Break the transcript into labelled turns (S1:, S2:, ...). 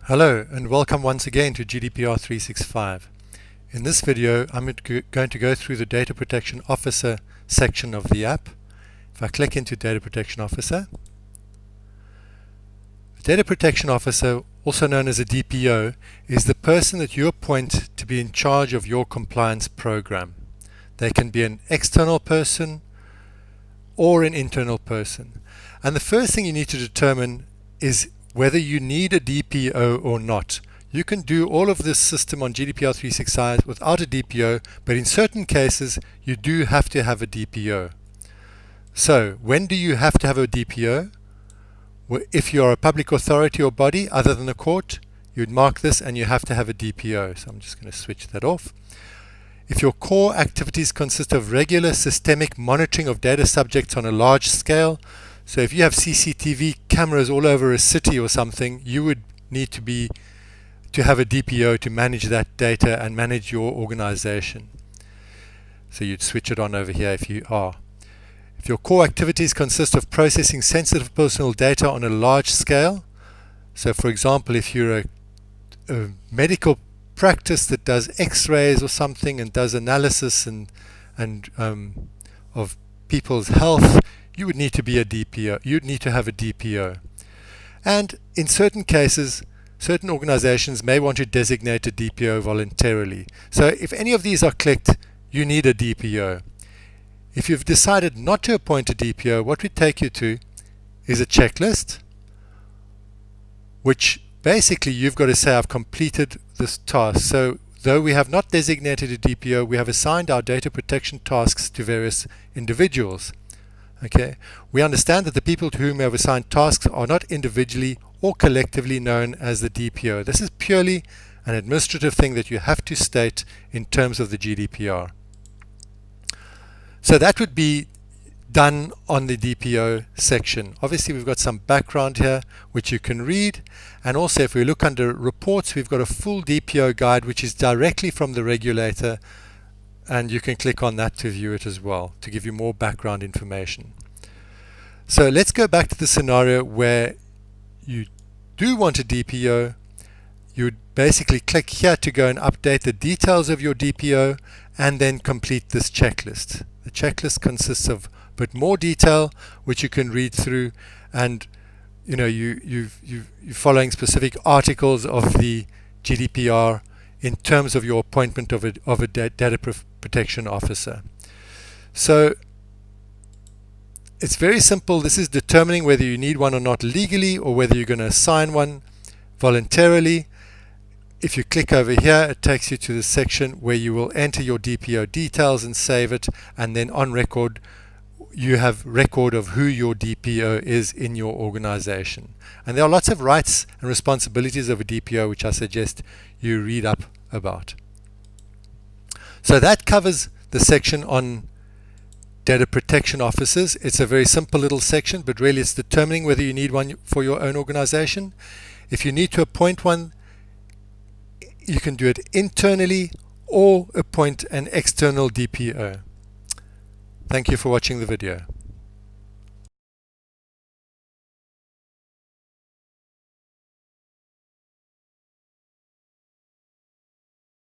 S1: Hello and welcome once again to GDPR 365. In this video I'm going to go through the Data Protection Officer section of the app. If I click into Data Protection Officer, the Data Protection Officer, also known as a DPO, is the person that you appoint to be in charge of your compliance program. They can be an external person or an internal person. And the first thing you need to determine is whether you need a DPO or not. You can do all of this system on GDPR 365 without a DPO, but in certain cases you do have to have a DPO. So when do you have to have a DPO? Well, if you are a public authority or body other than a court, you'd mark this and you have to have a DPO. So I'm just going to switch that off. If your core activities consist of regular systemic monitoring of data subjects on a large scale, so if you have CCTV cameras all over a city or something, you would need to have a DPO to manage that data and manage your organization. So you'd switch it on over here if you are. If your core activities consist of processing sensitive personal data on a large scale, so for example, if you're a medical practice that does x-rays or something and does analysis of people's health, you would need to be a DPO. You'd need to have a DPO. And in certain cases, certain organizations may want to designate a DPO voluntarily. So if any of these are clicked, you need a DPO. If you've decided not to appoint a DPO, what we take you to is a checklist, which basically you've got to say, I've completed this task. So though we have not designated a DPO, we have assigned our data protection tasks to various individuals. Okay, we understand that the people to whom we have assigned tasks are not individually or collectively known as the DPO. This is purely an administrative thing that you have to state in terms of the GDPR. So that would be done on the DPO section. Obviously we've got some background here which you can read, and also if we look under reports, we've got a full DPO guide which is directly from the regulator, and you can click on that to view it as well, to give you more background information. So let's go back to the scenario where you do want a DPO. You would basically click here to go and update the details of your DPO and then complete this checklist. The checklist consists of a bit more detail which you can read through, and you're following specific articles of the GDPR in terms of your appointment of a data protection officer. So it's very simple. This is determining whether you need one or not legally, or whether you're going to assign one voluntarily. If you click over here, it takes you to the section where you will enter your DPO details and save it, and then on record you have record of who your DPO is in your organization. And there are lots of rights and responsibilities of a DPO which I suggest you read up about. So that covers the section on data protection officers. It's a very simple little section, but really it's determining whether you need one for your own organization. If you need to appoint one, you can do it internally or appoint an external DPO. Thank you for watching the video.